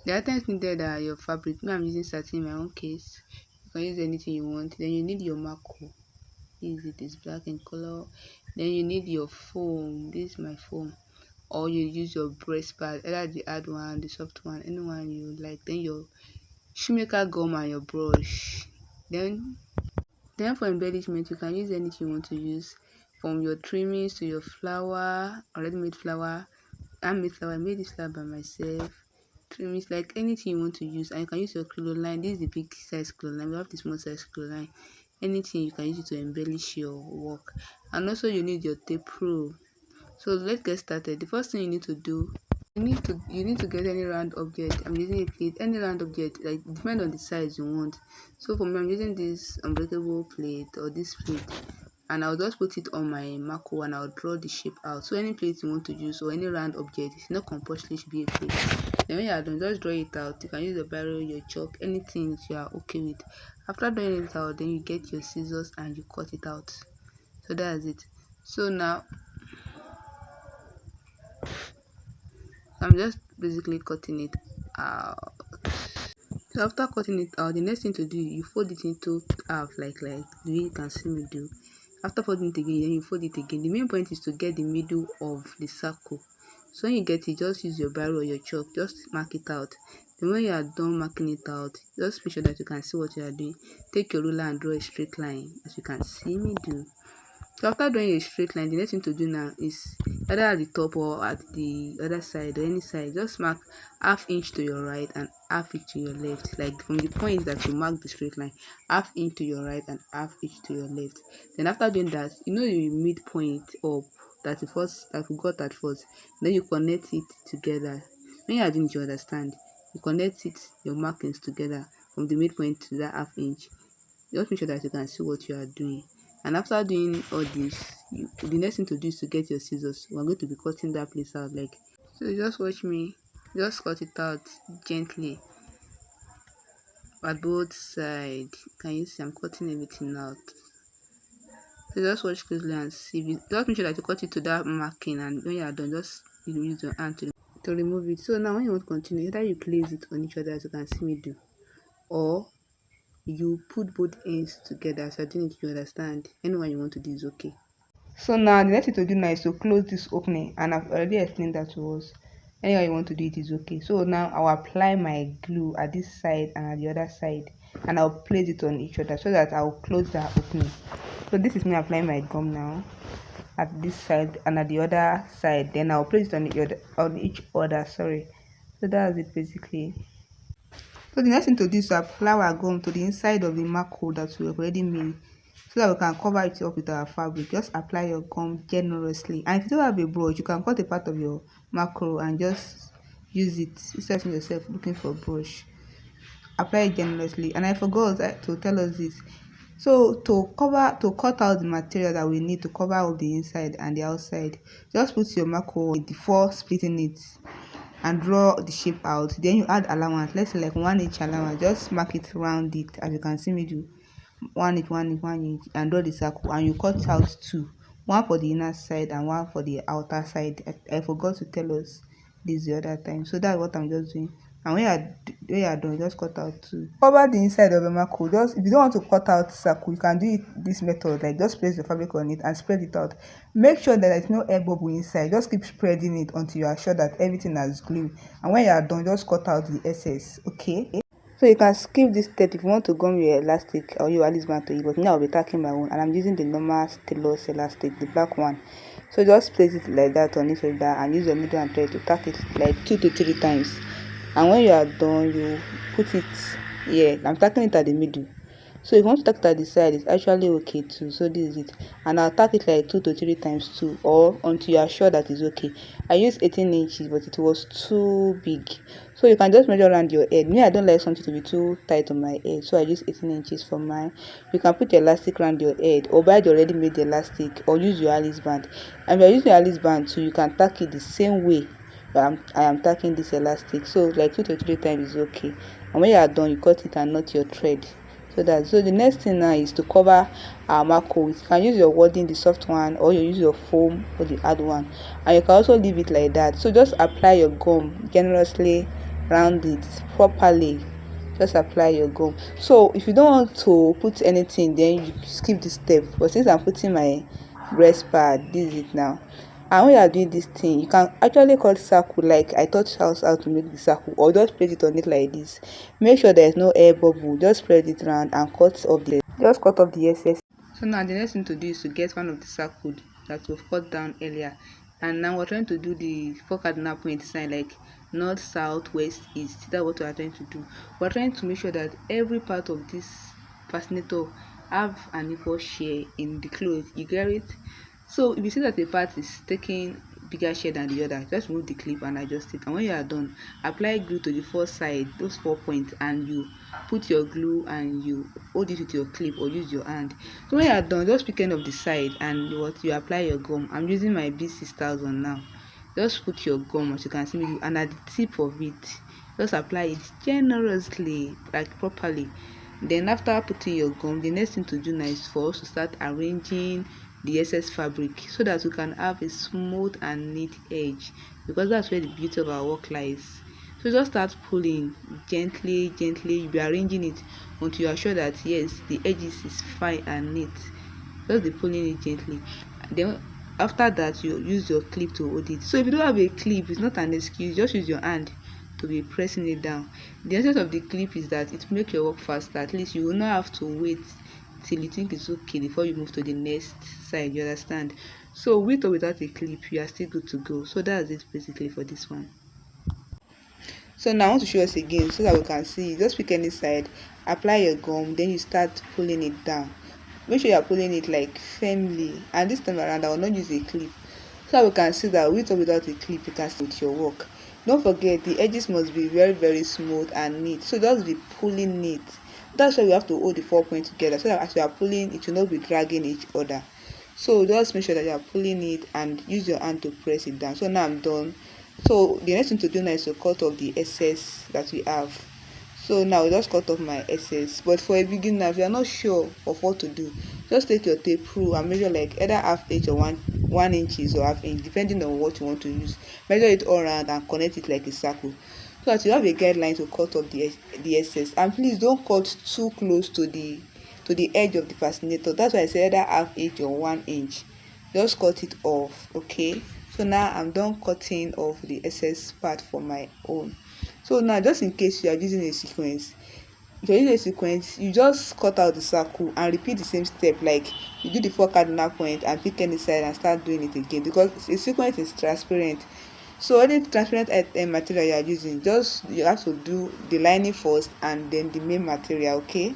The items needed are your fabric. Me, I'm using satin in my own case. You can use anything you want. Then you need your maco. It is black in color. Then you need your foam. This is my foam. Or you use your breast pad, either the hard one, the soft one, anyone you like. Then your shoemaker gum and your brush. Then for embellishment, you can use anything you want to use, from your trimmings to your flower, already made flower, handmade flower. I made this flower by myself. Trimmings, like anything you want to use, and you can use your crinoline. This is the big size crinoline. We have the small size crinoline. Anything you can use it to embellish your work. And also you need your tape rule. So let's get started. The first thing you need to do, you need to get any round object. I'm using a plate, any round object, like depend on the size you want. So for me, I'm using this unbreakable plate or this plate, and I'll just put it on my maco and I'll draw the shape out. So any plate you want to use or any round object, it's not compulsory to be a plate. Then when you are done, just draw it out. You can use your barrel, your chalk, anything you are okay with. After drawing it out, then you get your scissors and you cut it out. So that's it. So now I'm just basically cutting it out. So after cutting it out, the next thing to do, you fold it into half, like the way you can see me do. After folding it again, then you fold it again. The main point is to get the middle of the circle. So when you get it, just use your barrel or your chalk, just mark it out. Then when you are done marking it out, just make sure that you can see what you are doing. Take your ruler and draw a straight line, as you can see me do. So after drawing a straight line, the next thing to do now is either at the top or at the other side or any side, just mark half inch to your right and half inch to your left. Like from the point that you mark the straight line, half inch to your right and half inch to your left. Then after doing that, you know the midpoint of that we got at first. Then you connect it together. When you are doing it, you understand. You connect your markings together from the midpoint to that half inch. Just make sure that you can see what you are doing. And after doing all this, the next thing to do is to get your scissors. We're going to be cutting that place out, like so. Just watch me, just cut it out gently at both sides. Can you see I'm cutting everything out? So just watch closely and see. Just make sure that you cut it to that marking, and when you are done, just use your hand to remove it. So now when you want to continue, either you place it on each other, as you can see me do, or you put both ends together. So I think you understand. Anyone you want to do is okay. So now the next thing to do now is to close this opening, and I've already explained that to us. Anyway you want to do it is okay. So now I'll apply my glue at this side and at the other side, and I'll place it on each other so that I'll close that opening. So this is me applying my gum now at this side and at the other side. Then I'll place it on each other. Sorry. So that's it basically. So the next thing to do is to apply our gum to the inside of the maco that we have already made, so that we can cover it up with our fabric. Just apply your gum generously, and if you don't have a brush, you can cut a part of your macro and just use it instead of yourself looking for a brush. Apply it generously. And I forgot to tell us this. So to cut out the material that we need to cover up the inside and the outside, just put your macro before splitting it and draw the shape out. Then you add allowance, let's say like 1 inch allowance. Just mark it round it, as you can see me do. 1 inch, 1 inch, 1 inch, and draw the circle, and you cut out two, one for the inner side and one for the outer side. I forgot to tell us this the other time, so that's what I'm just doing. And when you are done, just cut out two. Cover the inside of the macro. Just if you don't want to cut out circle, you can do it this method, like just place the fabric on it and spread it out. Make sure that there's no air bubble inside. Just keep spreading it until you are sure that everything has glue. And when you are done, just cut out the excess. Okay, so you can skip this step if you want to gum your elastic or your alice band to it. But now I'll be tacking my own, and I'm using the normal stainless elastic, the black one. So just place it like that on each other and use your needle and thread to tack it like 2 to 3 times. And when you are done, you put it here. I'm tacking it at the middle. So if you want to tack it at the side, it's actually okay too. So this is it, and I'll tack it like 2 to 3 times too, or until you are sure that it's okay. I used 18 inches, but it was too big. So you can just measure around your head. Me, I don't like something to be too tight on my head, so I use 18 inches for mine. You can put your elastic around your head, or buy the already made elastic, or use your alice band. And if you're using your alice band too, you can tack it the same way I am tacking this elastic. So like 2 to 3 times is okay. And when you are done, you cut it and knot your thread. So the next thing now is to cover our maco. You can use your warden, the soft one, or you use your foam or the hard one, and you can also leave it like that. So just apply your gum generously round it properly. Just apply your gum. So if you don't want to put anything, then you skip this step, but since I'm putting my breast pad, this is it now. And when you are doing this thing, you can actually cut circle like I taught us how to make the circle, or just place it on it like this. Make sure there is no air bubble. Just spread it around and cut off the excess. So now the next thing to do is to get one of the circle that we've cut down earlier, and now we're trying to do the four cardinal point sign, like north, south, west, east. That's what we're trying to do. We're trying to make sure that every part of this fascinator have an equal share in the clothes. You get it? So if you see that the part is taking bigger share than the other, just remove the clip and adjust it. And when you are done, apply glue to the four side, those 4 points, and you put your glue and you hold it with your clip or use your hand. So when you are done, just pick end of the side and you apply your gum. I'm using my B6000 now. Just put your gum, as you can see me, and at the tip of it, just apply it generously, like properly. Then after putting your gum, the next thing to do now is for us to start arranging the excess fabric so that we can have a smooth and neat edge, because that's where the beauty of our work lies. So just start pulling gently, you'll be arranging it until you are sure that yes, the edges is fine and neat. Just be pulling it gently. Then after that, you use your clip to hold it. So if you don't have a clip, it's not an excuse. Just use your hand to be pressing it down. The essence of the clip is that it make your work faster. At least you will not have to wait till you think it's okay before you move to the next side. You understand? So with or without a clip, you are still good to go. So that's it basically for this one. So now I want to show us again so that we can see. Just pick any side, apply your gum, then you start pulling it down. Make sure you are pulling it like firmly, and this time around I will not use a clip, so that we can see that with or without a clip you can still with your work. Don't forget the edges must be very smooth and neat, so just be pulling it. That's why we have to hold the 4 points together, so that as you are pulling it will not be dragging each other. So just make sure that you are pulling it and use your hand to press it down. So now I'm done. So the next thing to do now is to cut off the excess that we have. So now we just cut off my excess, but for a beginner, if you are not sure of what to do, just take your tape rule and measure like either half inch or one inches or half inch, depending on what you want to use. Measure it all around and connect it like a circle, so that you have a guideline to cut off the excess. And please don't cut too close to the edge of the fascinator. That's why I said either half inch or 1 inch. Just cut it off. Okay, so now I'm done cutting off the excess part for my own. So now, just in case you are using a sequence, if you're using a sequence, you just cut out the circle and repeat the same step, like you do the four cardinal point and pick any side and start doing it again, because a sequence is transparent. So any transparent material you are using, just you have to do the lining first and then the main material. Okay,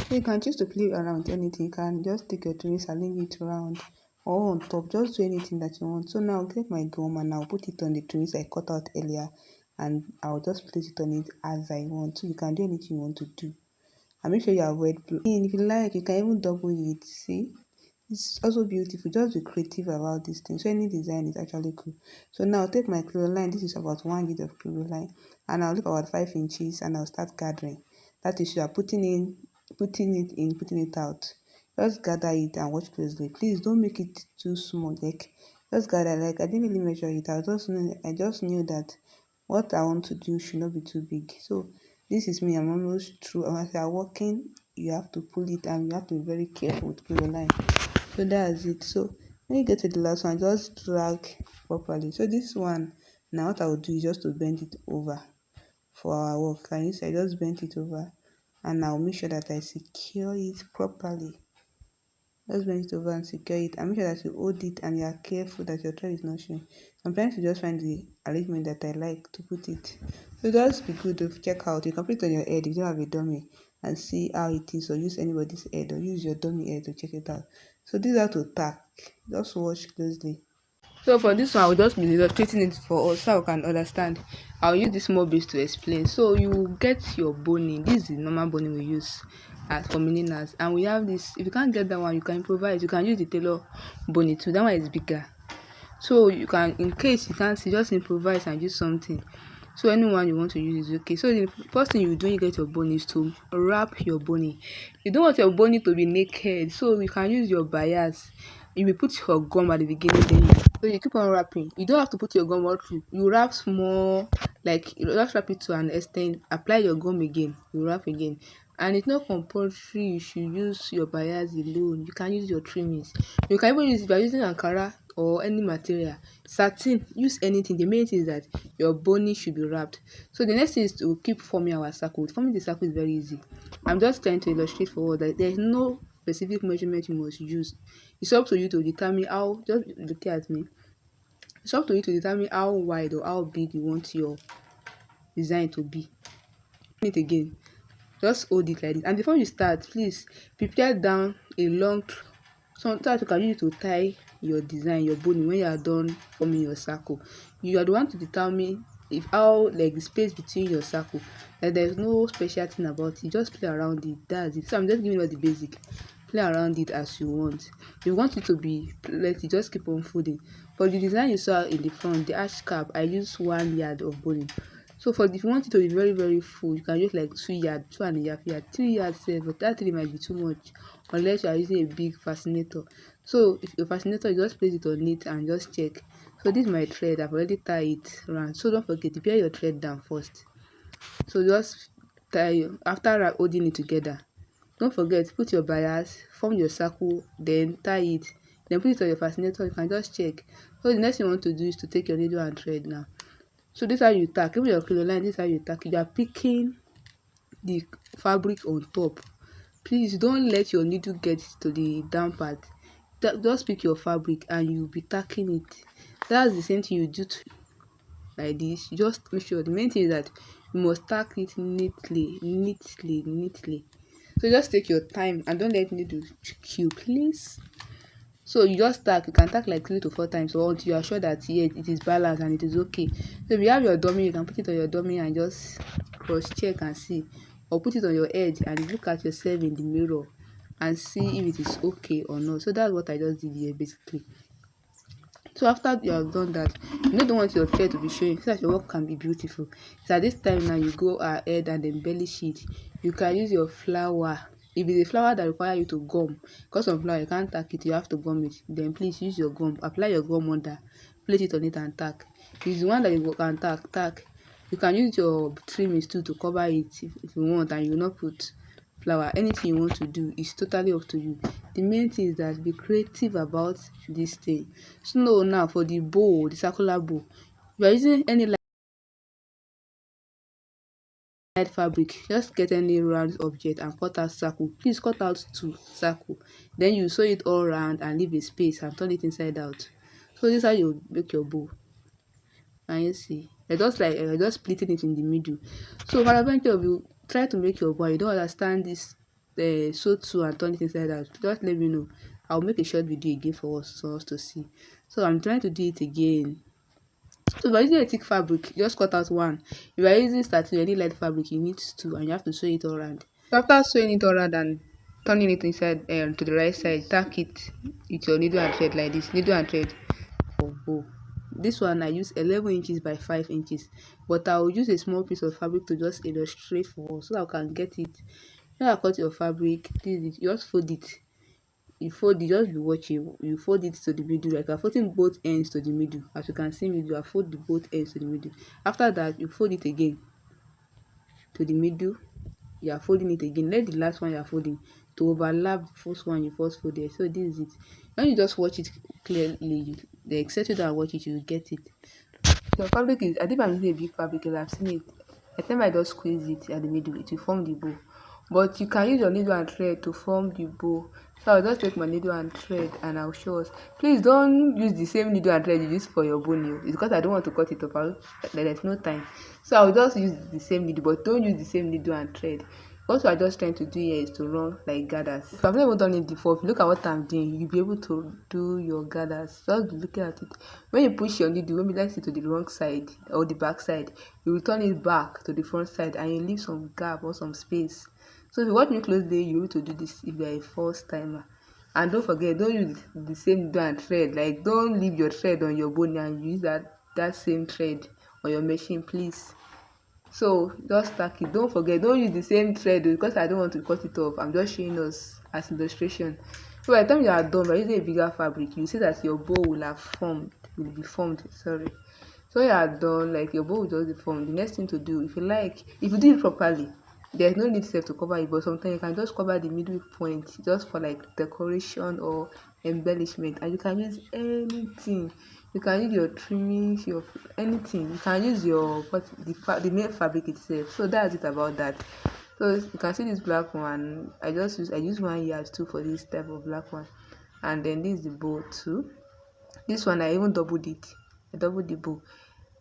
so you can choose to play around anything. You can just take your twist and leave it around or on top. Just do anything that you want. So now I'll take my gum and I'll put it on the twist I cut out earlier, and I'll just place it on it as I want. So you can do anything you want to do, and make sure you avoid blue. If you like, you can even double it. See, it's also beautiful. Just be creative about this thing. So any design is actually cool. So now I'll take my crinoline. This is about 1 inch of crinoline, and I'll look about 5 inches and I'll start gathering. That is, you are putting it out. Just gather it and watch closely. Please don't make it too small. Like just gather. Like I didn't really measure it. I just knew that what I want to do should not be too big. So this is me. I'm almost through. And as you are working, you have to pull it and you have to be very careful with your line. So that's it. So when you get to the last one, just drag properly. So this one, now what I will do is just to bend it over for our work. Can you see? I just bent it over, and I'll make sure that I secure it properly. Just bend it over and secure it, and make sure that you hold it and you are careful that your thread is not showing. Sometimes you just find the arrangement that I like to put it. So just be good to check out. You can put it on your head if you don't have a dummy and see how it is, or use anybody's head or use your dummy head to check it out. So these are to tack. Just watch closely. So for this one, I will just be illustrating it for us so we can understand. I'll use this small base to explain. So you get your boning. This is the normal boning we use as for milliners, and we have this. If you can't get that one, you can improvise. You can use the tailor boning too. That one is bigger. So you can, in case you can't see, just improvise and use something. So anyone you want to use is okay. So the first thing you do when you get your bone is to wrap your bony. You don't want your bony to be naked, so you can use your bias. you will put your gum at the beginning, then you keep on wrapping. You don't have to put your gum all through. You wrap small, like you just wrap it to an extent, apply your gum again, you wrap again. And it's not compulsory you should use your bias alone. You can use your trimmings. You can even use, if you're using Ankara or any material, satin, use anything. The main thing is that your boning should be wrapped. So the next thing is to keep forming our circle. Forming the circle is very easy. I'm just trying to illustrate for all that there's no specific measurement you must use. It's up to you to determine how, just look at me, it's up to you to determine how wide or how big you want your design to be. It again, just hold it like this, and before you start, please prepare down a long sometimes you can use it to tie your design, your boning, when you are done forming your circle. You are the one to determine if how, like the space between your circle, like there's no special thing about it, just play around it, that's it. So I'm just giving you the basic, play around it as you want. If you want it to be plenty, just keep on folding. For the design you saw in the front, the arch cap, I use 1 yard of boning. So for if you want it to be very very full, you can use like 2 yard, 2.5 yard, 3 yards sef, but that 3 might be too much unless you are using a big fascinator. So if your fascinator, you just place it on it and just check. So this is my thread, I've already tied it around. So don't forget to pair your thread down first. So just tie after holding it together. Don't forget, put your bias, form your circle, then tie it, then put it on your fascinator. You can just check. So the next thing you want to do is to take your needle and thread now. So this is how you tack. Even your crinoline, this is how you tack. You are picking the fabric on top. Please don't let your needle get to the down part. Just pick your fabric and you'll be tacking it. That's the same thing you do to like this. Just make sure, the main thing is that you must tack it neatly. So just take your time and don't let needle kill, please. So you just tack, you can tack like 3 to 4 times or until you are sure that yes, it is balanced and it is okay. So if you have your dummy, you can put it on your dummy and just cross check and see, or put it on your edge and look at yourself in the mirror and see if it is okay or not. So that's what I just did here basically. So after you have done that, you don't want your thread to be showing so that your work can be beautiful. So at this time now, you go ahead and embellish it. You can use your flower. If it's a flower that requires you to gum, because some flower you can't tack it, you have to gum it, then please use your gum, apply your gum under, place it on it and tack. If it's the one that you can tack. You can use your trimmings too to cover it if you want, and you will not put flower. Anything you want to do is totally up to you. The main thing is that be creative about this thing. So now for the bow, the circular bow, you are using any light fabric, just get any round object and cut out circle. Please cut out 2 circle, then you sew it all round and leave a space and turn it inside out. So this is how you make your bow. And you see, you're just splitting it in the middle. So for adventure of you try to make your bow, you don't understand this sew 2 and turn it inside out, just let me know. I'll make a short video again for us to see. So I'm trying to do it again. So if you're using a thick fabric, just cut out 1. If you're using satin or any light fabric, you need 2 and you have to sew it all around. So after sewing it all around and turning it inside to the right side, tack it with your needle and thread like this, needle and thread for bow. This one I use 11 inches by 5 inches, but I will use a small piece of fabric to just illustrate for us so that I can get it. When I cut your fabric, you just fold it. You fold it, just be watching. You fold it to the middle, like I'm folding both ends to the middle. As you can see me do, I fold the both ends to the middle. After that, you fold it again to the middle. You are folding it again. Let the last one you are folding to overlap the first one you first folded. So this is it. When you just watch it clearly, the except you don't watch it, you will get it. So fabric is, I think I'm using a big fabric because I've seen it. I think I just squeeze it at the middle, it will form the bow. But you can use your needle and thread to form the bow. So I'll just take my needle and thread and I'll show us. Please don't use the same needle and thread you use for your bow nail. It's because I don't want to cut it off. There's no time. So I'll just use the same needle, but don't use the same needle and thread. What we're just trying to do here is to run like gathers. If I've never done it before, if you look at what I'm doing, you'll be able to do your gathers. Just be looking at it. When you push your needle, maybe let's say to the wrong side or the back side, you return it back to the front side and you leave some gap or some space. So if you watch me closely, you're able to do this if you're a first timer. And don't forget, don't use the same needle and thread. Like, don't leave your thread on your bone and use that same thread on your machine, please. So just tack it. Don't forget, don't use the same thread because I don't want to cut it off. I'm just showing us as illustration. So by the time you are done by using a bigger fabric, you see that your bow will be formed, sorry. So you are done, like your bow will just be formed. The next thing to do, if you do it properly, there's no need to cover it, but sometimes you can just cover the middle point just for like decoration or embellishment, and you can use anything. You can use your trimmings, your anything. You can use your the main fabric itself. So that's it about that. So you can see this black one. I use 1 yard too for this type of black one, and then this is the bow too. This one I even doubled it. I doubled the bow,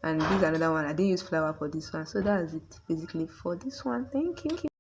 and this is another one. I didn't use flower for this one. So that's it basically for this one. Thank you.